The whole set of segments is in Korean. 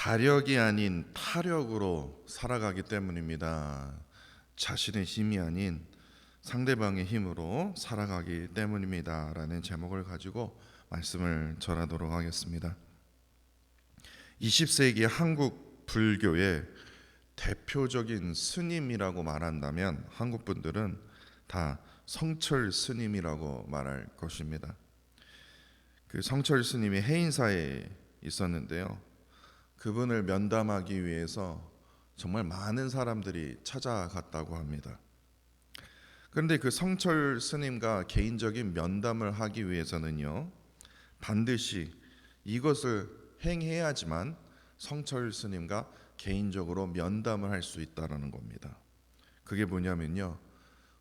자력이 아닌 타력으로 살아가기 때문입니다. 자신의 힘이 아닌 상대방의 힘으로 살아가기 때문입니다. 라는 제목을 가지고 말씀을 전하도록 하겠습니다. 20세기 한국 불교의 대표적인 스님이라고 말한다면 한국 분들은 다 성철 스님이라고 말할 것입니다. 그 성철 스님이 해인사에 있었는데요. 그분을 면담하기 위해서 정말 많은 사람들이 찾아갔다고 합니다. 그런데 그 성철 스님과 개인적인 면담을 하기 위해서는요, 반드시 이것을 행해야지만 성철 스님과 개인적으로 면담을 할 수 있다는 겁니다. 그게 뭐냐면요,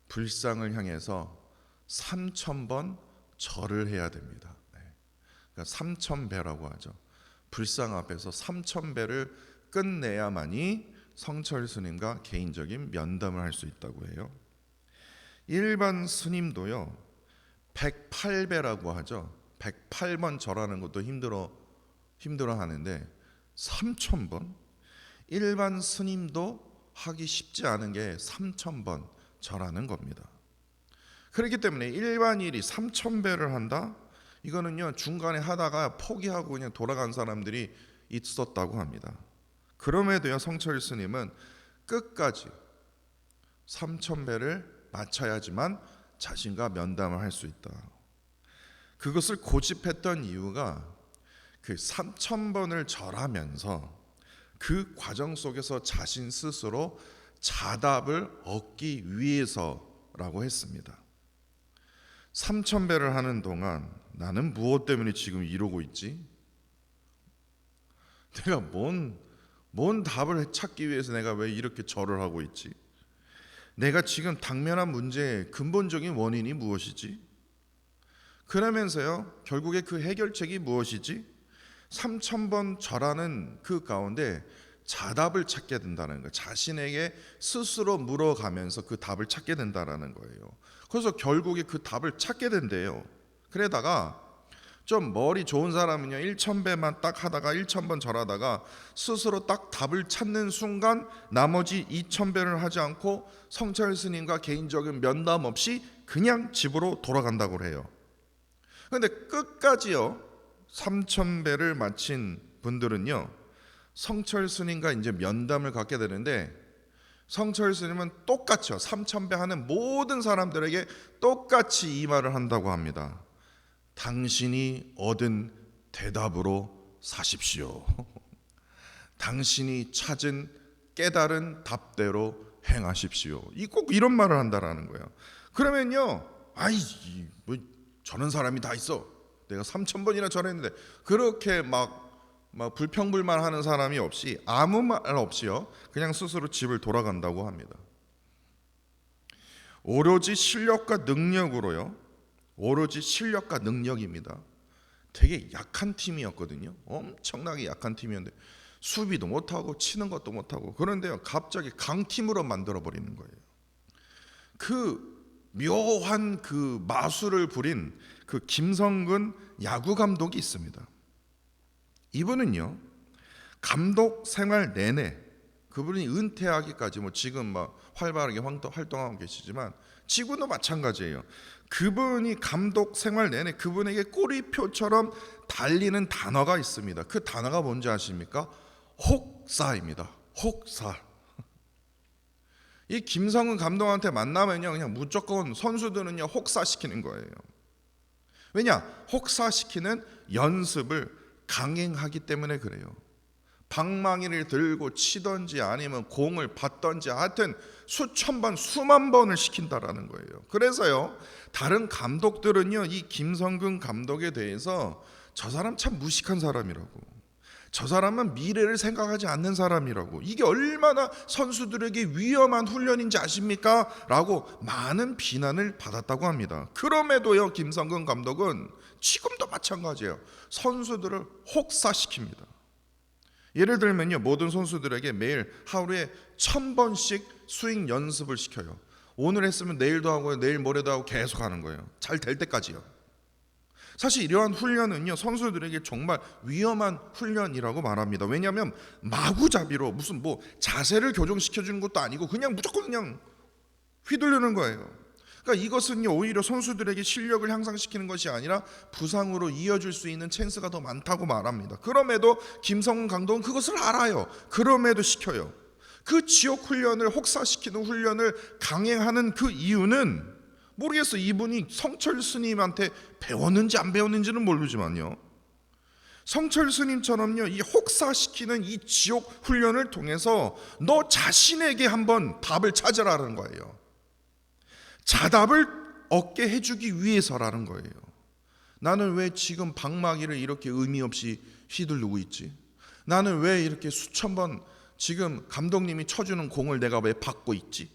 불상을 향해서 3000번 절을 해야 됩니다. 그러니까 3000배라고 하죠. 불상 앞에서 3000배를 끝내야만이 성철 스님과 개인적인 면담을 할 수 있다고 해요. 일반 스님도요 108배라고 하죠. 108번 절하는 것도 힘들어 하는데 3000번? 일반 스님도 하기 쉽지 않은 게 3000번 절하는 겁니다. 그렇기 때문에 일반인이 3000배를 한다? 이거는요 중간에 하다가 포기하고 그냥 돌아간 사람들이 있었다고 합니다. 그럼에도요 성철 스님은 끝까지 3000배를 마쳐야지만 자신과 면담을 할 수 있다. 그것을 고집했던 이유가 그 3000번을 절하면서 그 과정 속에서 자신 스스로 자답을 얻기 위해서라고 했습니다. 3000배를 하는 동안 나는 무엇 때문에 지금 이러고 있지? 내가 뭔 답을 찾기 위해서 내가 왜 이렇게 절을 하고 있지? 내가 지금 당면한 문제의 근본적인 원인이 무엇이지? 그러면서요 결국에 그 해결책이 무엇이지? 3000번 절하는 그 가운데 자답을 찾게 된다는 거예요. 자신에게 스스로 물어가면서 그 답을 찾게 된다는 거예요. 그래서 결국에 그 답을 찾게 된대요. 그러다가 좀 머리 좋은 사람은요 1000배만 딱 하다가 1000번 절하다가 스스로 딱 답을 찾는 순간 나머지 2000배를 하지 않고 성철 스님과 개인적인 면담 없이 그냥 집으로 돌아간다고 해요. 그런데 끝까지요 3000배를 마친 분들은요 성철 스님과 이제 면담을 갖게 되는데 성철 스님은 똑같이요 3000배 하는 모든 사람들에게 똑같이 이 말을 한다고 합니다. 당신이 얻은 대답으로 사십시오. 당신이 찾은 깨달은 답대로 행하십시오. 꼭 이런 말을 한다라는 거예요. 그러면요, 뭐 저런 사람이 다 있어. 내가 3000번이나 절했는데 그렇게 막 불평불만하는 사람이 없이 아무 말 없이요, 그냥 스스로 집을 돌아간다고 합니다. 오로지 실력과 능력으로요. 오로지 실력과 능력입니다. 되게 약한 팀이었거든요. 엄청나게 약한 팀이었는데 수비도 못하고 치는 것도 못하고 그런데요 갑자기 강팀으로 만들어버리는 거예요. 그 묘한 그 마술을 부린 그 김성근 야구 감독이 있습니다. 이분은요 감독 생활 내내 그분이 은퇴하기까지 지금 막 활발하게 활동하고 계시지만 지금도 마찬가지예요. 그분이 감독 생활 내내 그분에게 꼬리표처럼 달리는 단어가 있습니다. 그 단어가 뭔지 아십니까? 혹사입니다. 혹사. 이 김성근 감독한테 만나면요 그냥 무조건 선수들은요 혹사시키는 거예요. 왜냐? 혹사시키는 연습을 강행하기 때문에 그래요. 방망이를 들고 치던지 아니면 공을 받던지 하여튼 수천 번 수만 번을 시킨다라는 거예요. 그래서요 다른 감독들은요 이 김성근 감독에 대해서 저 사람 참 무식한 사람이라고, 저 사람은 미래를 생각하지 않는 사람이라고, 이게 얼마나 선수들에게 위험한 훈련인지 아십니까? 라고 많은 비난을 받았다고 합니다. 그럼에도요 김성근 감독은 지금도 마찬가지예요. 선수들을 혹사시킵니다. 예를 들면요 모든 선수들에게 매일 하루에 1000번씩 스윙 연습을 시켜요. 오늘 했으면 내일도 하고요, 내일 모레도 하고 계속 하는 거예요. 잘 될 때까지요. 사실 이러한 훈련은요, 선수들에게 정말 위험한 훈련이라고 말합니다. 왜냐하면 마구잡이로 무슨 뭐 자세를 교정시켜 주는 것도 아니고 그냥 무조건 그냥 휘두르는 거예요. 그러니까 이것은요, 오히려 선수들에게 실력을 향상시키는 것이 아니라 부상으로 이어질 수 있는 찬스가 더 많다고 말합니다. 그럼에도 김성훈 감독은 그것을 알아요. 그럼에도 시켜요. 그 지옥 훈련을, 혹사시키는 훈련을 강행하는 그 이유는 모르겠어. 이분이 성철 스님한테 배웠는지 안 배웠는지는 모르지만요, 성철 스님처럼요, 이 혹사시키는 이 지옥 훈련을 통해서 너 자신에게 한번 답을 찾으라는 거예요. 자답을 얻게 해주기 위해서라는 거예요. 나는 왜 지금 방망이를 이렇게 의미 없이 휘두르고 있지? 나는 왜 이렇게 수천 번 지금 감독님이 쳐주는 공을 내가 왜 받고 있지?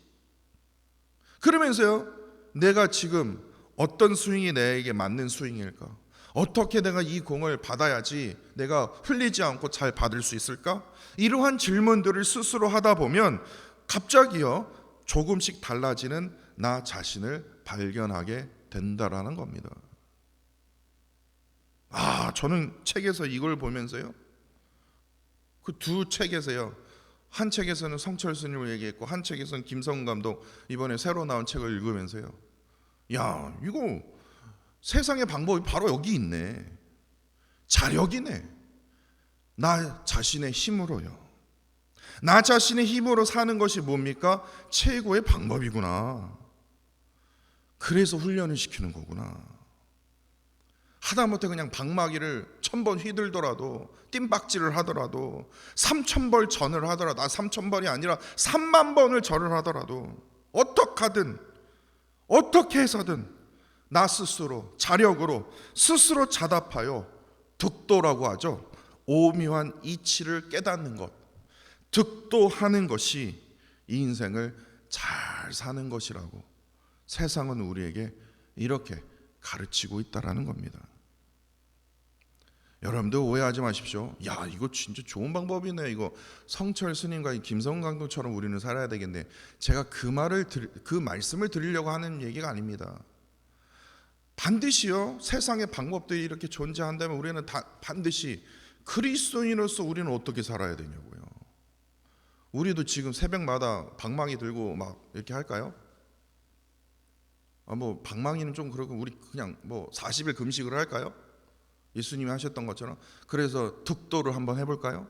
그러면서요, 내가 지금 어떤 스윙이 내게 맞는 스윙일까? 어떻게 내가 이 공을 받아야지 내가 흘리지 않고 잘 받을 수 있을까? 이러한 질문들을 스스로 하다 보면 갑자기요, 조금씩 달라지는 나 자신을 발견하게 된다라는 겁니다. 저는 책에서 이걸 보면서요, 그 두 책에서요, 한 책에서는 성철 스님을 얘기했고 한 책에서는 김성훈 감독 이번에 새로 나온 책을 읽으면서요, 야, 이거 세상의 방법이 바로 여기 있네. 자력이네. 나 자신의 힘으로요. 나 자신의 힘으로 사는 것이 뭡니까? 최고의 방법이구나. 그래서 훈련을 시키는 거구나. 하다못해 그냥 방망이를 1000번 휘둘더라도, 뜀박질을 하더라도, 3000벌 전을 하더라도, 3000벌이 아니라 30000번을 절을 하더라도, 어떻게 해서든 나 스스로 자력으로 스스로 자답하여 득도라고 하죠. 오묘한 이치를 깨닫는 것, 득도하는 것이 이 인생을 잘 사는 것이라고 세상은 우리에게 이렇게 가르치고 있다라는 겁니다. 여러분들 오해하지 마십시오. 야, 이거 진짜 좋은 방법이네. 이거 성철 스님과 김성훈 감독처럼 우리는 살아야 되겠네. 제가 그 말씀을 드리려고 하는 얘기가 아닙니다. 반드시요, 세상의 방법들이 이렇게 존재한다면 우리는 반드시 그리스도인으로서 우리는 어떻게 살아야 되냐고요. 우리도 지금 새벽마다 방망이 들고 막 이렇게 할까요? 뭐 방망이는 좀 그러고 우리 그냥 뭐 40일 금식을 할까요? 예수님이 하셨던 것처럼. 그래서 득도를 한번 해볼까요?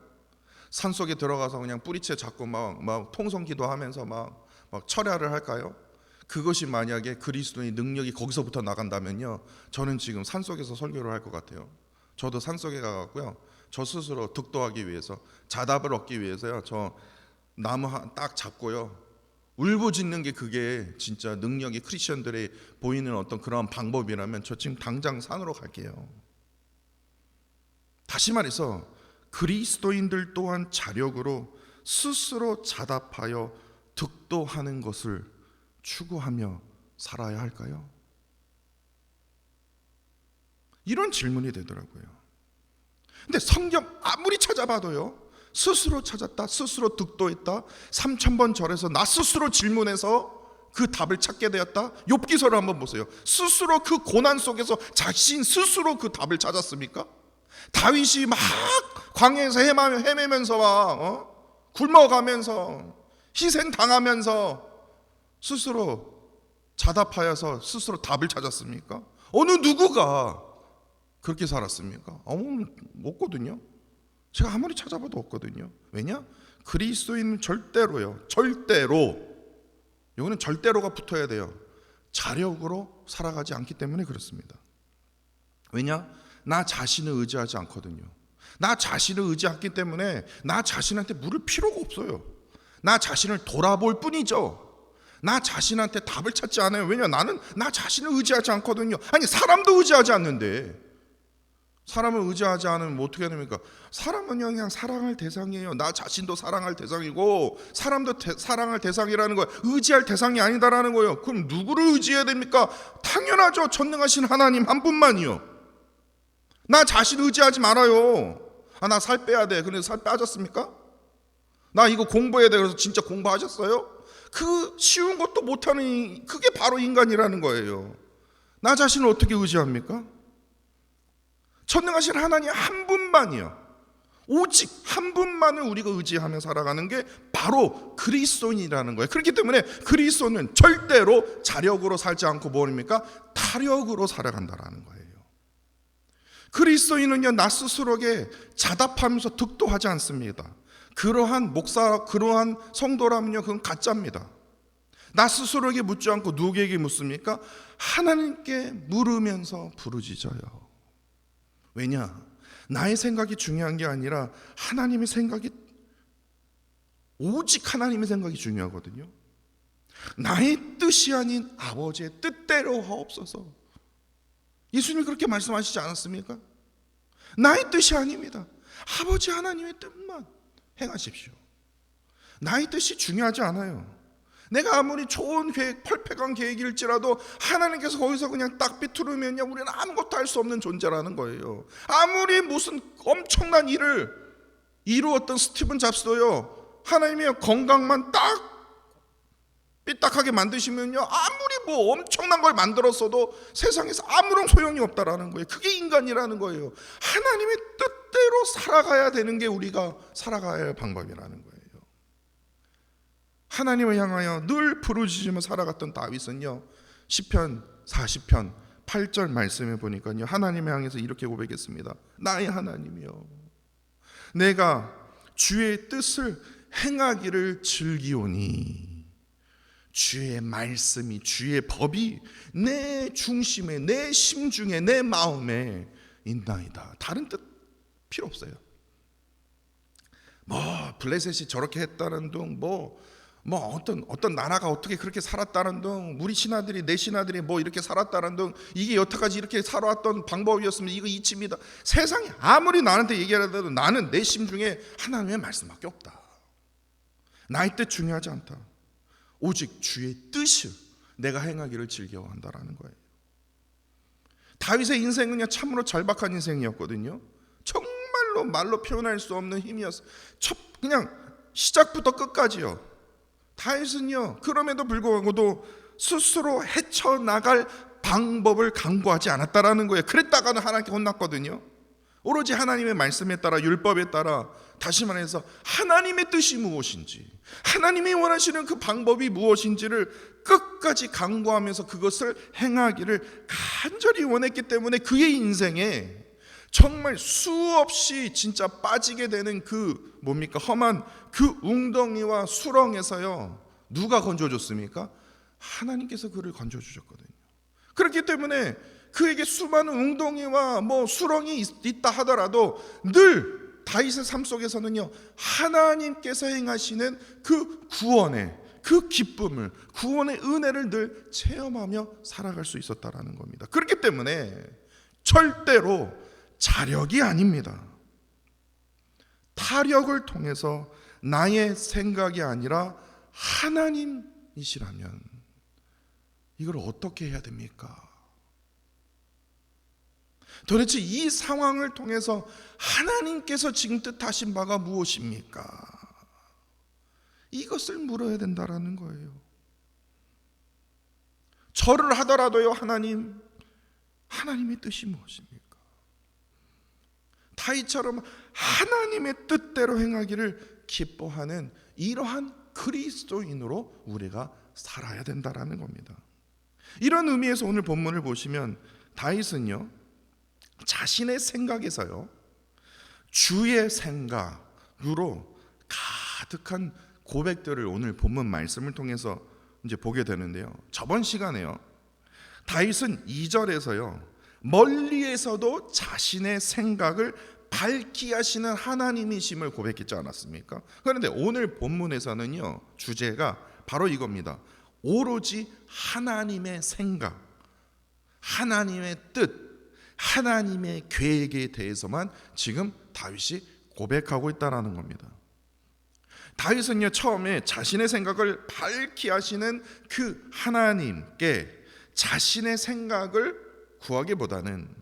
산속에 들어가서 그냥 뿌리채 잡고 막 통성기도 하면서 막 철야를 할까요? 그것이 만약에 그리스도의 능력이 거기서부터 나간다면요, 저는 지금 산속에서 설교를 할 것 같아요. 저도 산속에 가갖고요, 저 스스로 득도하기 위해서, 자답을 얻기 위해서요, 저 나무 딱 잡고요, 울부짖는 게 그게 진짜 능력이 크리스천들의 보이는 어떤 그런 방법이라면 저 지금 당장 산으로 갈게요. 다시 말해서 그리스도인들 또한 자력으로 스스로 자답하여 득도하는 것을 추구하며 살아야 할까요? 이런 질문이 되더라고요. 근데 성경 아무리 찾아봐도요, 스스로 찾았다, 스스로 득도했다, 3000번 절해서 나 스스로 질문해서 그 답을 찾게 되었다. 욥기서를 한번 보세요. 스스로 그 고난 속에서 자신 스스로 그 답을 찾았습니까? 다윗이 막 광야에서 헤매면서 막 굶어가면서 희생당하면서 스스로 자답하여서 스스로 답을 찾았습니까? 어느 누구가 그렇게 살았습니까? 없거든요. 제가 아무리 찾아봐도 없거든요. 왜냐? 그리스도인은 절대로 이거는 절대로가 붙어야 돼요. 자력으로 살아가지 않기 때문에 그렇습니다. 왜냐? 나 자신을 의지하지 않거든요. 나 자신을 의지하기 때문에 나 자신한테 물을 필요가 없어요. 나 자신을 돌아볼 뿐이죠. 나 자신한테 답을 찾지 않아요. 왜냐? 나는 나 자신을 의지하지 않거든요. 아니, 사람도 의지하지 않는데, 사람을 의지하지 않으면 어떻게 됩니까? 사람은 그냥 사랑할 대상이에요. 나 자신도 사랑할 대상이고 사람도 사랑할 대상이라는 거예요. 의지할 대상이 아니다라는 거예요. 그럼 누구를 의지해야 됩니까? 당연하죠. 전능하신 하나님 한 분만이요. 나 자신 의지하지 말아요. 나 살 빼야 돼. 그래서 살 빠졌습니까? 나 이거 공부해야 돼. 그래서 진짜 공부하셨어요? 그 쉬운 것도 못하는, 그게 바로 인간이라는 거예요. 나 자신을 어떻게 의지합니까? 전능하신 하나님 한 분만이요, 오직 한 분만을 우리가 의지하며 살아가는 게 바로 그리스도인이라는 거예요. 그렇기 때문에 그리스도는 절대로 자력으로 살지 않고 뭡니까? 타력으로 살아간다라는 거예요. 그리스도인은요, 나 스스로에게 자답하면서 득도하지 않습니다. 그러한 목사, 그러한 성도라면요, 그건 가짜입니다. 나 스스로에게 묻지 않고 누구에게 묻습니까? 하나님께 물으면서 부르짖어요. 왜냐? 나의 생각이 중요한 게 아니라 하나님의 생각이, 오직 하나님의 생각이 중요하거든요. 나의 뜻이 아닌 아버지의 뜻대로 하옵소서. 예수님이 그렇게 말씀하시지 않았습니까? 나의 뜻이 아닙니다. 아버지 하나님의 뜻만 행하십시오. 나의 뜻이 중요하지 않아요. 내가 아무리 좋은 계획, 펄펙한 계획일지라도 하나님께서 거기서 그냥 딱 비틀으면요, 우리는 아무것도 할 수 없는 존재라는 거예요. 아무리 무슨 엄청난 일을 이루었던 스티븐 잡스도요, 하나님이 건강만 딱 삐딱하게 만드시면요, 아무리 뭐 엄청난 걸 만들었어도 세상에서 아무런 소용이 없다라는 거예요. 그게 인간이라는 거예요. 하나님의 뜻대로 살아가야 되는 게 우리가 살아가야 할 방법이라는 거예요. 하나님을 향하여 늘 부르짖으며 살아갔던 다윗은요, 시편 40편 8절 말씀해 보니까요, 하나님을 향해서 이렇게 고백했습니다. 나의 하나님이여, 내가 주의 뜻을 행하기를 즐기오니 주의 말씀이, 주의 법이 내 중심에, 내 심중에, 내 마음에 있나이다. 다른 뜻 필요 없어요. 뭐 블레셋이 저렇게 했다는 둥, 어떤 나라가 어떻게 그렇게 살았다는 둥, 우리 신하들이, 내 신하들이 뭐 이렇게 살았다는 둥, 이게 여태까지 이렇게 살아왔던 방법이었으면 이거 이치입니다. 세상이 아무리 나한테 얘기하더라도 나는 내 심중에 하나님의 말씀밖에 없다. 나의 뜻 중요하지 않다. 오직 주의 뜻을 내가 행하기를 즐겨한다라는 거예요. 다윗의 인생은요, 참으로 절박한 인생이었거든요. 정말로 말로 표현할 수 없는 힘이었어요. 그냥 시작부터 끝까지요. 다윗은요, 그럼에도 불구하고도 스스로 헤쳐나갈 방법을 강구하지 않았다라는 거예요. 그랬다가는 하나님께 혼났거든요. 오로지 하나님의 말씀에 따라, 율법에 따라, 다시 말해서 하나님의 뜻이 무엇인지, 하나님이 원하시는 그 방법이 무엇인지를 끝까지 강구하면서 그것을 행하기를 간절히 원했기 때문에 그의 인생에 정말 수없이 진짜 빠지게 되는 그 험한 그 웅덩이와 수렁에서요, 누가 건져줬습니까? 하나님께서 그를 건져주셨거든요. 그렇기 때문에 그에게 수많은 웅덩이와 수렁이 있다 하더라도 늘 다윗의 삶 속에서는요, 하나님께서 행하시는 그 구원의 그 기쁨을, 구원의 은혜를 늘 체험하며 살아갈 수 있었다라는 겁니다. 그렇기 때문에 절대로 자력이 아닙니다. 타력을 통해서 나의 생각이 아니라 하나님이시라면 이걸 어떻게 해야 됩니까? 도대체 이 상황을 통해서 하나님께서 지금 뜻하신 바가 무엇입니까? 이것을 물어야 된다라는 거예요. 절을 하더라도요, 하나님의 뜻이 무엇입니까? 다윗처럼 하나님의 뜻대로 행하기를 기뻐하는 이러한 그리스도인으로 우리가 살아야 된다라는 겁니다. 이런 의미에서 오늘 본문을 보시면 다윗은요, 자신의 생각에서요, 주의 생각으로 가득한 고백들을 오늘 본문 말씀을 통해서 이제 보게 되는데요. 저번 시간에요, 다윗은 2절에서요, 멀리에서도 자신의 생각을 밝히 하시는 하나님이심을 고백했지 않았습니까? 그런데 오늘 본문에서는요, 주제가 바로 이겁니다. 오로지 하나님의 생각, 하나님의 뜻, 하나님의 계획에 대해서만 지금 다윗이 고백하고 있다는 겁니다. 다윗은요, 처음에 자신의 생각을 밝히 하시는 그 하나님께 자신의 생각을 구하기보다는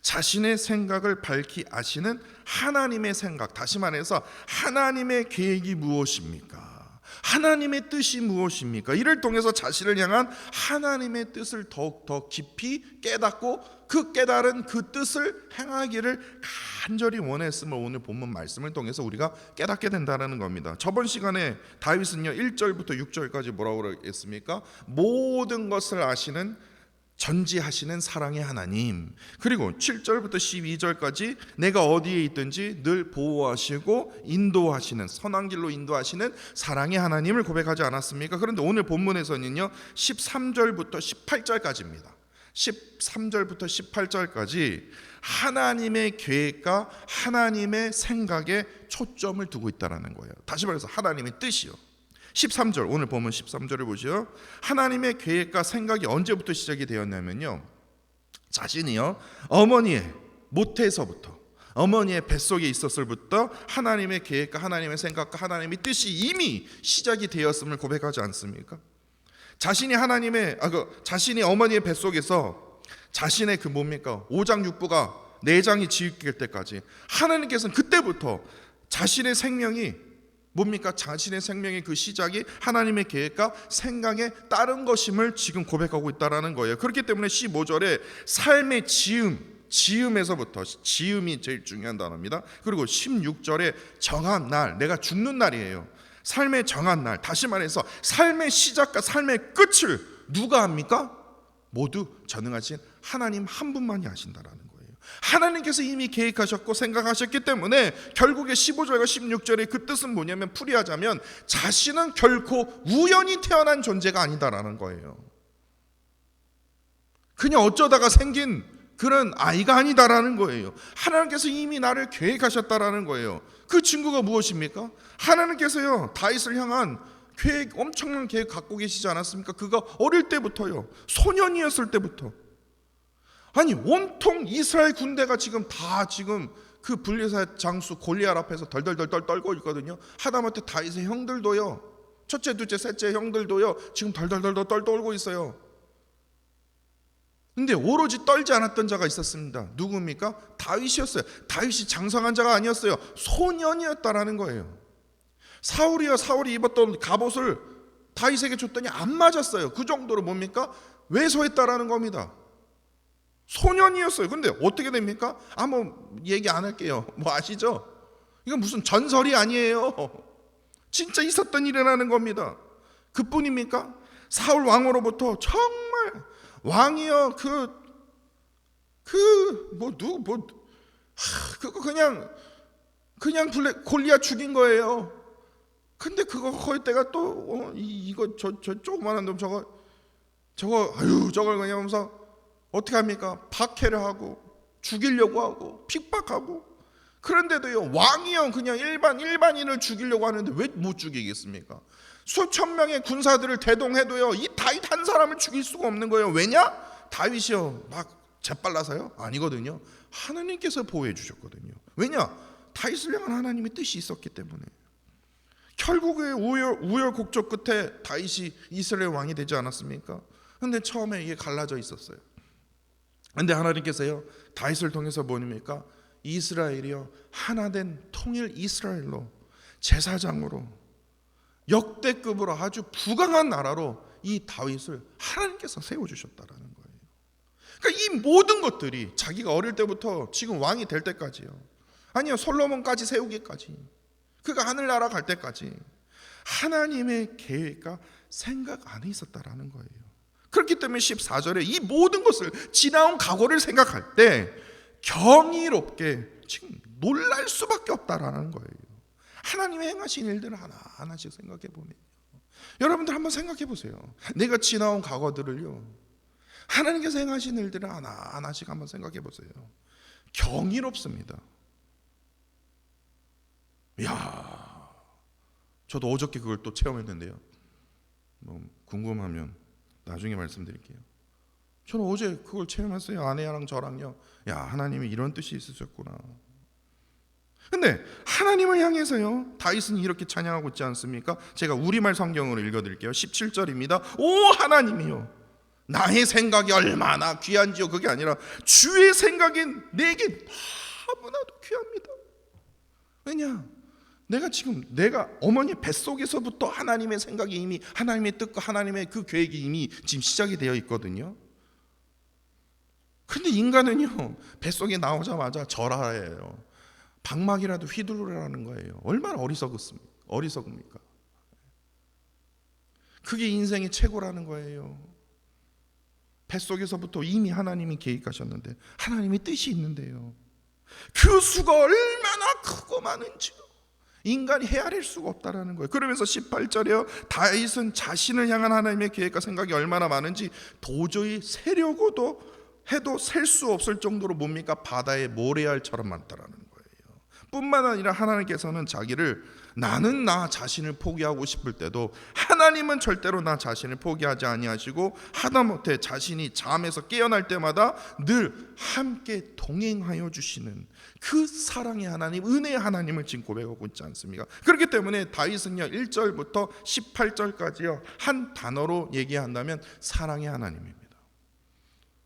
자신의 생각을 밝히 아시는 하나님의 생각, 다시 말해서 하나님의 계획이 무엇입니까? 하나님의 뜻이 무엇입니까? 이를 통해서 자신을 향한 하나님의 뜻을 더욱 더 깊이 깨닫고 그 깨달은 그 뜻을 행하기를 간절히 원했음을 오늘 본문 말씀을 통해서 우리가 깨닫게 된다는 겁니다. 저번 시간에 다윗은요 1절부터 6절까지 뭐라고 그랬습니까? 모든 것을 아시는 전지하시는 사랑의 하나님, 그리고 7절부터 12절까지 내가 어디에 있든지 늘 보호하시고 인도하시는, 선한 길로 인도하시는 사랑의 하나님을 고백하지 않았습니까? 그런데 오늘 본문에서는요 13절부터 18절까지입니다. 13절부터 18절까지 하나님의 계획과 하나님의 생각에 초점을 두고 있다는 거예요. 다시 말해서 하나님의 뜻이요. 13절, 오늘 보면 13절을 보시죠. 하나님의 계획과 생각이 언제부터 시작이 되었냐면요, 자신이요 어머니의 모태에서부터, 어머니의 뱃속에 있었을부터 하나님의 계획과 하나님의 생각과 하나님의 뜻이 이미 시작이 되었음을 고백하지 않습니까? 자신이 자신이 어머니의 뱃속에서 자신의 그 뭡니까? 오장육부가 내장이 지을 때까지 하나님께서는 그때부터 자신의 생명이 뭡니까? 자신의 생명의 그 시작이 하나님의 계획과 생각에 따른 것임을 지금 고백하고 있다는 거예요. 그렇기 때문에 15절에 삶의 지음에서부터, 지음이 제일 중요한 단어입니다. 그리고 16절에 정한 날, 내가 죽는 날이에요. 삶의 정한 날, 다시 말해서 삶의 시작과 삶의 끝을 누가 합니까? 모두 전능하신 하나님 한 분만이 하신다라는 거예요. 하나님께서 이미 계획하셨고 생각하셨기 때문에 결국에 15절과 16절의 그 뜻은 뭐냐면, 풀이하자면 자신은 결코 우연히 태어난 존재가 아니다라는 거예요. 그냥 어쩌다가 생긴 그런 아이가 아니다라는 거예요. 하나님께서 이미 나를 계획하셨다라는 거예요. 그 증거가 무엇입니까? 하나님께서요 다윗을 향한 계획, 엄청난 계획 갖고 계시지 않았습니까? 그가 어릴 때부터요, 소년이었을 때부터, 아니 온통 이스라엘 군대가 지금 그 블레셋 장수 골리앗 앞에서 덜덜덜 떨고 있거든요. 하다못해 다윗의 형들도요, 첫째, 둘째, 셋째 형들도요 지금 덜덜덜 떨고 있어요. 근데 오로지 떨지 않았던 자가 있었습니다. 누굽니까? 다윗이었어요. 다윗이 장성한 자가 아니었어요. 소년이었다라는 거예요. 사울이 입었던 갑옷을 다윗에게 줬더니 안 맞았어요. 그 정도로 뭡니까? 왜소했다라는 겁니다. 소년이었어요. 근데 어떻게 됩니까? 뭐 얘기 안 할게요. 뭐 아시죠? 이건 무슨 전설이 아니에요. 진짜 있었던 일이라는 겁니다. 그뿐입니까? 사울 왕으로부터 정말 왕이요 그거 그냥 골리앗 죽인 거예요. 근데 그거 거의 때가 또 이거 저 조그만한 놈 저걸 그냥 하면서 어떻게 합니까? 박해를 하고 죽이려고 하고 핍박하고, 그런데도요 왕이요 그냥 일반인을 죽이려고 하는데 왜 못 죽이겠습니까? 수천 명의 군사들을 대동해도요 이 다윗 한 사람을 죽일 수가 없는 거예요. 왜냐? 다윗이요 막 재빨라서요? 아니거든요. 하나님께서 보호해 주셨거든요. 왜냐? 다윗을 향한 하나님의 뜻이 있었기 때문에. 결국에 우여곡절 끝에 다윗이 이스라엘 왕이 되지 않았습니까? 근데 처음에 이게 갈라져 있었어요. 근데 하나님께서요 다윗을 통해서 뭐입니까? 이스라엘이요 하나된 통일 이스라엘로, 제사장으로, 역대급으로 아주 부강한 나라로 이 다윗을 하나님께서 세워주셨다라는 거예요. 그러니까 이 모든 것들이 자기가 어릴 때부터 지금 왕이 될 때까지요, 아니요 솔로몬까지 세우기까지, 그가 하늘나라 갈 때까지 하나님의 계획과 생각 안에 있었다라는 거예요. 그렇기 때문에 14절에 이 모든 것을 지나온 과거를 생각할 때 경이롭게 지금 놀랄 수밖에 없다라는 거예요. 하나님의 행하신 일들을 하나하나씩 생각해 보면, 여러분들 한번 생각해 보세요. 내가 지나온 과거들을요 하나님께서 행하신 일들을 하나하나씩 한번 생각해 보세요. 경이롭습니다. 이야, 저도 어저께 그걸 또 체험했는데요. 궁금하면 나중에 말씀드릴게요. 저는 어제 그걸 체험했어요. 아내랑 저랑요. 야, 하나님이 이런 뜻이 있으셨구나. 근데 하나님을 향해서요 다윗은 이렇게 찬양하고 있지 않습니까? 제가 우리말 성경으로 읽어드릴게요. 17절입니다. 오 하나님이요, 나의 생각이 얼마나 귀한지요. 그게 아니라 주의 생각이 내게 너무나도 귀합니다. 왜냐? 내가 어머니 뱃속에서부터 하나님의 생각이 이미, 하나님의 뜻과 하나님의 그 계획이 이미 지금 시작이 되어 있거든요. 근데 인간은요, 뱃속에 나오자마자 절하예요. 방막이라도 휘두르라는 거예요. 얼마나 어리석습니까? 그게 인생의 최고라는 거예요. 뱃속에서부터 이미 하나님이 계획하셨는데, 하나님의 뜻이 있는데요, 그 수가 얼마나 크고 많은지요, 인간이 헤아릴 수가 없다라는 거예요. 그러면서 18절에요, 다윗은 자신을 향한 하나님의 계획과 생각이 얼마나 많은지 도저히 세려고도 해도 셀 수 없을 정도로 뭡니까? 바다의 모래알처럼 많다라는 거예요. 뿐만 아니라 하나님께서는 자기를, 나는 나 자신을 포기하고 싶을 때도 하나님은 절대로 나 자신을 포기하지 아니하시고, 하다못해 자신이 잠에서 깨어날 때마다 늘 함께 동행하여 주시는 그 사랑의 하나님, 은혜의 하나님을 지금 고백하고 있지 않습니까? 그렇기 때문에 다윗은요, 1절부터 18절까지요, 한 단어로 얘기한다면 사랑의 하나님입니다.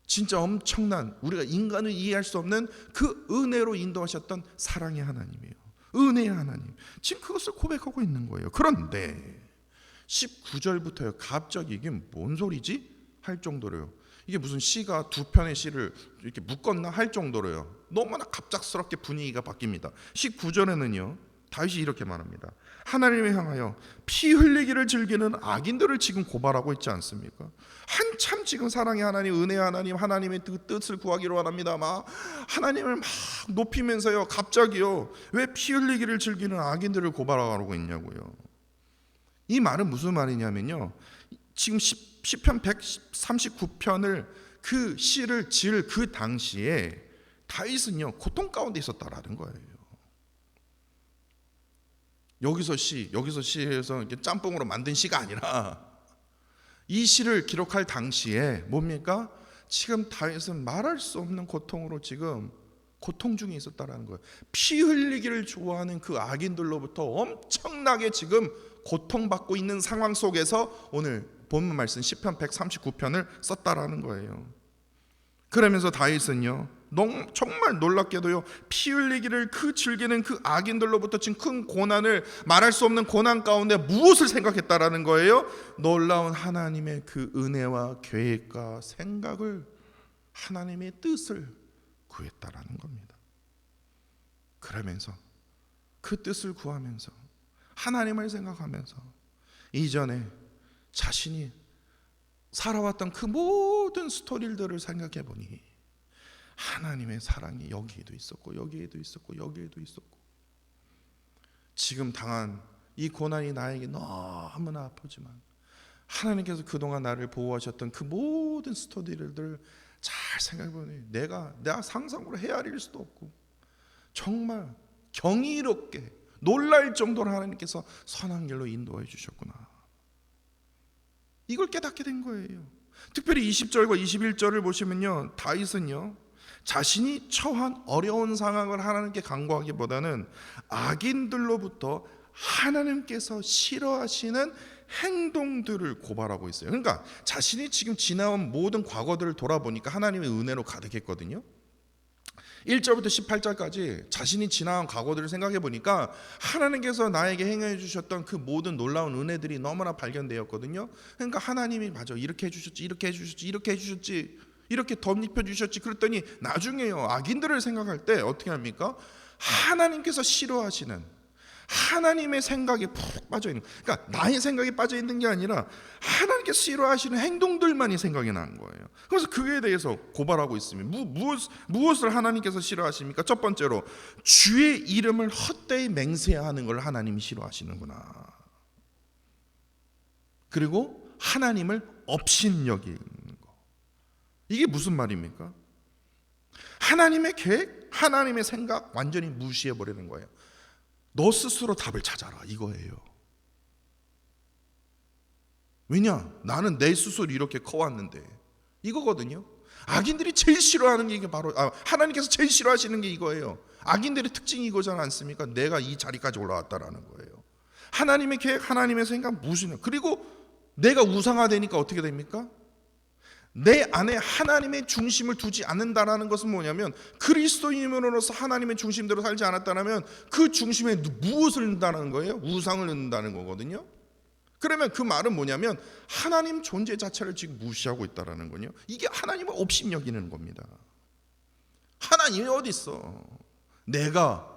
진짜 엄청난, 우리가 인간을 이해할 수 없는 그 은혜로 인도하셨던 사랑의 하나님이에요. 은혜의 하나님, 지금 그것을 고백하고 있는 거예요. 그런데 19절부터요, 갑자기 이게 뭔 소리지? 할 정도로요, 이게 무슨 시가 두 편의 시를 이렇게 묶었나 할 정도로요, 너무나 갑작스럽게 분위기가 바뀝니다. 19절에는요, 다윗이 이렇게 말합니다. 하나님을 향하여 피 흘리기를 즐기는 악인들을 지금 고발하고 있지 않습니까? 한참 지금 사랑의 하나님, 은혜의 하나님, 하나님의 뜻을 구하기로 합니다. 막 하나님을 막 높이면서요, 갑자기요, 왜 피 흘리기를 즐기는 악인들을 고발하고 있냐고요. 이 말은 무슨 말이냐면요, 지금 시편 139편을 그 시를 지을 그 당시에 다윗은요, 고통 가운데 있었다라는 거예요. 여기서 시에서 이렇게 짬뽕으로 만든 시가 아니라, 이 시를 기록할 당시에 뭡니까? 지금 다윗은 말할 수 없는 고통으로 지금 고통 중에 있었다라는 거예요. 피 흘리기를 좋아하는 그 악인들로부터 엄청나게 지금 고통받고 있는 상황 속에서 오늘 본문 말씀 시편 139편을 썼다라는 거예요. 그러면서 다윗은요, 정말 놀랍게도요, 피 흘리기를 즐기는 그 악인들로부터 지금 큰 고난을, 말할 수 없는 고난 가운데 무엇을 생각했다라는 거예요? 놀라운 하나님의 그 은혜와 계획과 생각을, 하나님의 뜻을 구했다라는 겁니다. 그러면서 그 뜻을 구하면서 하나님을 생각하면서 이전에 자신이 살아왔던 그 모든 스토리들을 생각해 보니 하나님의 사랑이 여기에도 있었고 여기에도 있었고 여기에도 있었고, 지금 당한 이 고난이 나에게 너무나 아프지만 하나님께서 그동안 나를 보호하셨던 그 모든 스토리들을 잘 생각해 보니 내가 상상으로 헤아릴 수도 없고 정말 경이롭게 놀랄 정도로 하나님께서 선한 길로 인도해 주셨구나, 이걸 깨닫게 된 거예요. 특별히 20절과 21절을 보시면요, 다윗은요, 자신이 처한 어려운 상황을 하나님께 간구하기보다는 악인들로부터 하나님께서 싫어하시는 행동들을 고발하고 있어요. 그러니까 자신이 지금 지나온 모든 과거들을 돌아보니까 하나님의 은혜로 가득했거든요. 1절부터 18절까지 자신이 지나온 과거들을 생각해 보니까 하나님께서 나에게 행해 주셨던 그 모든 놀라운 은혜들이 너무나 발견되었거든요. 그러니까 하나님이 맞아, 이렇게 해주셨지, 이렇게 해주셨지, 이렇게 해주셨지, 이렇게 덧입혀 주셨지. 그랬더니 나중에요, 악인들을 생각할 때 어떻게 합니까? 하나님께서 싫어하시는 하나님의 생각에 푹 빠져 있는, 그러니까 나의 생각에 빠져 있는 게 아니라 하나님께서 싫어하시는 행동들만이 생각이 나는 거예요. 그래서 그에 대해서 고발하고 있습니다. 무엇을 하나님께서 싫어하십니까? 첫 번째로 주의 이름을 헛되이 맹세하는 걸 하나님이 싫어하시는구나. 그리고 하나님을 업신여기는 거. 이게 무슨 말입니까? 하나님의 계획, 하나님의 생각 완전히 무시해버리는 거예요. 너 스스로 답을 찾아라, 이거예요. 왜냐? 나는 내 스스로 이렇게 커왔는데, 이거거든요. 악인들이 제일 싫어하는 게 이게 바로, 하나님께서 제일 싫어하시는 게 이거예요. 악인들의 특징이 이거지 않습니까? 내가 이 자리까지 올라왔다라는 거예요. 하나님의 계획, 하나님의 생각 무시는. 그리고 내가 우상화되니까 어떻게 됩니까? 내 안에 하나님의 중심을 두지 않는다라는 것은 뭐냐면, 그리스도인으로서 하나님의 중심대로 살지 않았다면 그 중심에 무엇을 넣는다는 거예요? 우상을 넣는다는 거거든요. 그러면 그 말은 뭐냐면 하나님 존재 자체를 지금 무시하고 있다라는 거요. 이게 하나님을 업신여기는 겁니다. 하나님이 어디 있어? 내가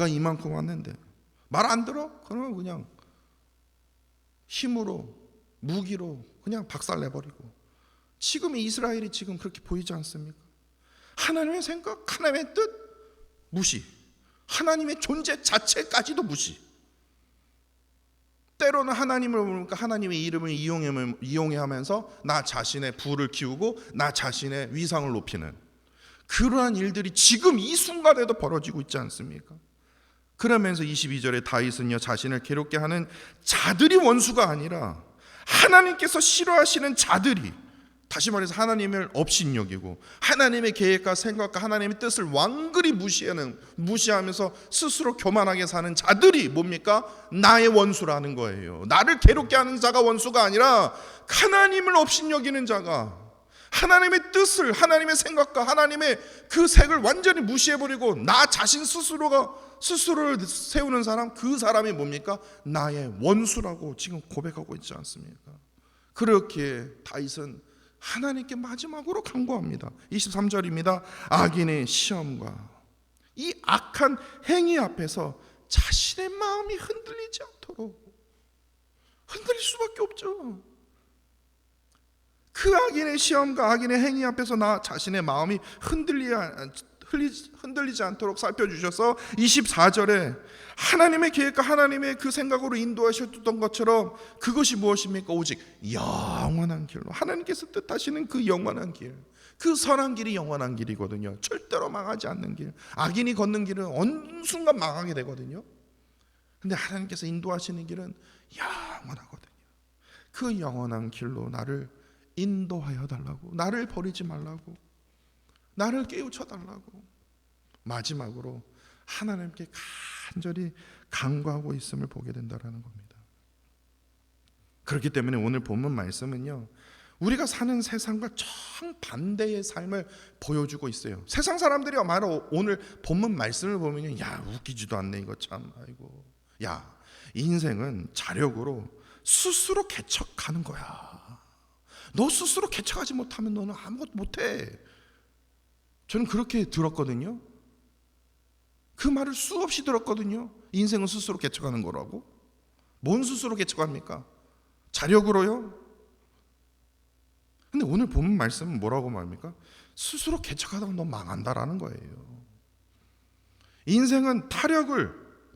이만큼 왔는데 말 안 들어? 그러면 그냥 힘으로 무기로 그냥 박살내버리고. 지금 이스라엘이 지금 그렇게 보이지 않습니까? 하나님의 생각, 하나님의 뜻 무시, 하나님의 존재 자체까지도 무시. 때로는 하나님을 보니까 하나님의 이름을 이용하면서 나 자신의 부를 키우고 나 자신의 위상을 높이는 그러한 일들이 지금 이 순간에도 벌어지고 있지 않습니까? 그러면서 22절에 다윗은요, 자신을 괴롭게 하는 자들이 원수가 아니라 하나님께서 싫어하시는 자들이, 다시 말해서 하나님을 업신여기고 하나님의 계획과 생각과 하나님의 뜻을 완전히 무시하면서 스스로 교만하게 사는 자들이 뭡니까? 나의 원수라는 거예요. 나를 괴롭게 하는 자가 원수가 아니라 하나님을 업신여기는 자가, 하나님의 뜻을, 하나님의 생각과 하나님의 그 색을 완전히 무시해버리고 나 자신 스스로를 세우는 사람, 그 사람이 뭡니까? 나의 원수라고 지금 고백하고 있지 않습니까? 그렇게 다윗은 하나님께 마지막으로 간구합니다. 23절입니다. 악인의 시험과 이 악한 행위 앞에서 자신의 마음이 흔들리지 않도록, 흔들릴 수밖에 없죠. 그 악인의 시험과 악인의 행위 앞에서 나 자신의 마음이 흔들리지 않도록 살펴주셔서 24절에 하나님의 계획과 하나님의 그 생각으로 인도하셨던 것처럼 그것이 무엇입니까? 오직 영원한 길로, 하나님께서 뜻하시는 그 영원한 길, 그 선한 길이 영원한 길이거든요. 절대로 망하지 않는 길. 악인이 걷는 길은 어느 순간 망하게 되거든요. 근데 하나님께서 인도하시는 길은 영원하거든요. 그 영원한 길로 나를 인도하여 달라고, 나를 버리지 말라고, 나를 깨우쳐 달라고 마지막으로 하나님께 간절히 간구하고 있음을 보게 된다는 겁니다. 그렇기 때문에 오늘 본문 말씀은요, 우리가 사는 세상과 정반대의 삶을 보여주고 있어요. 세상 사람들이 아마도 오늘 본문 말씀을 보면 야, 웃기지도 않네 이거 참, 아이고, 야, 인생은 자력으로 스스로 개척하는 거야. 너 스스로 개척하지 못하면 너는 아무것도 못해. 저는 그렇게 들었거든요. 그 말을 수없이 들었거든요. 인생은 스스로 개척하는 거라고. 뭔 스스로 개척합니까? 자력으로요? 근데 오늘 본문 말씀은 뭐라고 말합니까? 스스로 개척하다가 너 망한다라는 거예요. 인생은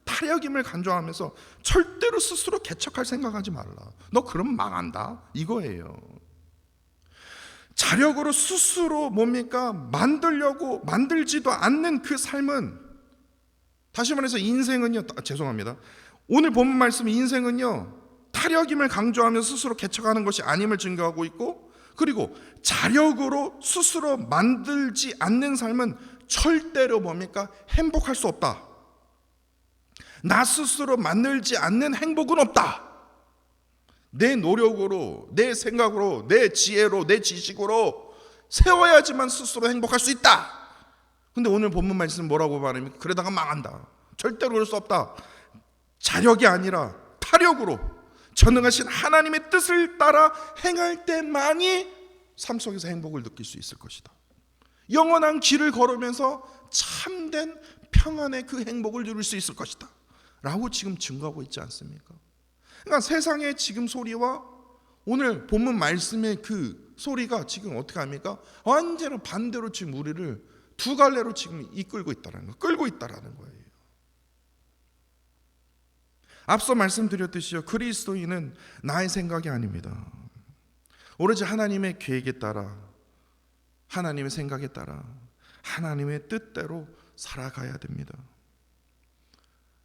타력임을 간주하면서 절대로 스스로 개척할 생각하지 말라. 너 그럼 망한다 이거예요. 자력으로 스스로 뭡니까? 만들지도 않는 그 삶은, 다시 말해서 인생은요, 죄송합니다. 오늘 본문 말씀 인생은요, 타력임을 강조하며 스스로 개척하는 것이 아님을 증거하고 있고, 그리고 자력으로 스스로 만들지 않는 삶은 절대로 뭡니까? 행복할 수 없다. 나 스스로 만들지 않는 행복은 없다. 내 노력으로, 내 생각으로, 내 지혜로, 내 지식으로 세워야지만 스스로 행복할 수 있다. 근데 오늘 본문 말씀은 뭐라고 말합니까? 그러다가 망한다. 절대로 그럴 수 없다. 자력이 아니라 타력으로 전능하신 하나님의 뜻을 따라 행할 때만이 삶 속에서 행복을 느낄 수 있을 것이다. 영원한 길을 걸으면서 참된 평안의 그 행복을 누릴 수 있을 것이다 라고 지금 증거하고 있지 않습니까? 그러니까 세상의 지금 소리와 오늘 본문 말씀의 그 소리가 지금 어떻게 합니까? 완전히 반대로 지금 우리를 두 갈래로 지금 이끌고 있다는 거, 끌고 있다라는 거예요. 앞서 말씀드렸듯이요, 그리스도인은 나의 생각이 아닙니다. 오로지 하나님의 계획에 따라, 하나님의 생각에 따라, 하나님의 뜻대로 살아가야 됩니다.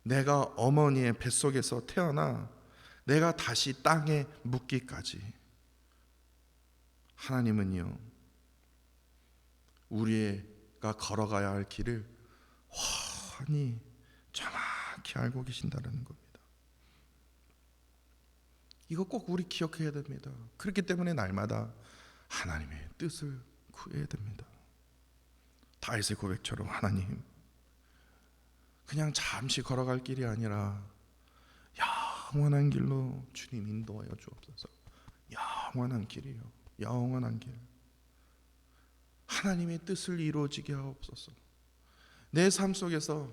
내가 어머니의 뱃속에서 태어나 내가 다시 땅에 묻기까지 하나님은요, 우리가 걸어가야 할 길을 훤히 정확히 알고 계신다는 겁니다. 이거 꼭 우리 기억해야 됩니다. 그렇기 때문에 날마다 하나님의 뜻을 구해야 됩니다. 다윗의 고백처럼 하나님, 그냥 잠시 걸어갈 길이 아니라 영원한 길로 주님 인도하여 주옵소서. 영원한 길이요, 영원한 길. 하나님의 뜻을 이루어지게 하옵소서. 내 삶 속에서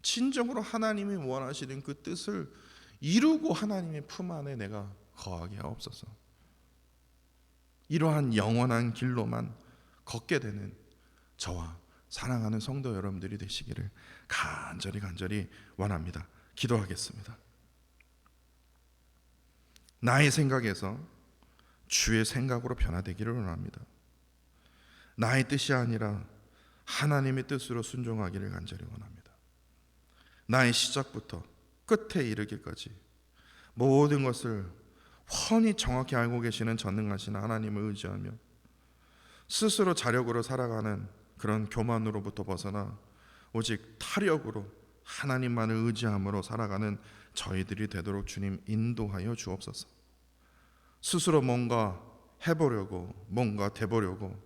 진정으로 하나님이 원하시는 그 뜻을 이루고 하나님의 품 안에 내가 거하게 하옵소서. 이러한 영원한 길로만 걷게 되는 저와 사랑하는 성도 여러분들이 되시기를 간절히 원합니다. 기도하겠습니다. 나의 생각에서 주의 생각으로 변화되기를 원합니다. 나의 뜻이 아니라 하나님의 뜻으로 순종하기를 간절히 원합니다. 나의 시작부터 끝에 이르기까지 모든 것을 훤히 정확히 알고 계시는 전능하신 하나님을 의지하며 스스로 자력으로 살아가는 그런 교만으로부터 벗어나 오직 타력으로 하나님만을 의지함으로 살아가는 저희들이 되도록 주님 인도하여 주옵소서. 스스로 뭔가 해보려고 뭔가 돼보려고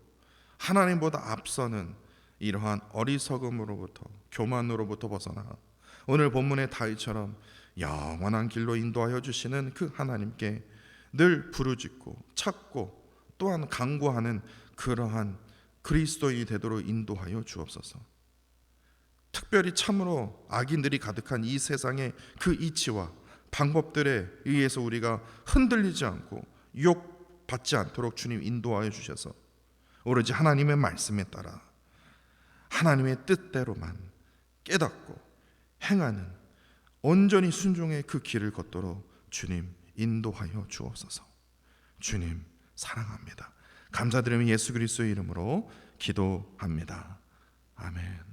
하나님보다 앞서는 이러한 어리석음으로부터 교만으로부터 벗어나 오늘 본문의 다윗처럼 영원한 길로 인도하여 주시는 그 하나님께 늘 부르짖고 찾고 또한 간구하는 그러한 그리스도인이 되도록 인도하여 주옵소서. 특별히 참으로 악인들이 가득한 이 세상의 그 이치와 방법들에 의해서 우리가 흔들리지 않고 유혹받지 않도록 주님 인도하여 주셔서 오로지 하나님의 말씀에 따라 하나님의 뜻대로만 깨닫고 행하는 온전히 순종의 그 길을 걷도록 주님 인도하여 주옵소서. 주님 사랑합니다. 감사드리며 예수 그리스도의 이름으로 기도합니다. 아멘.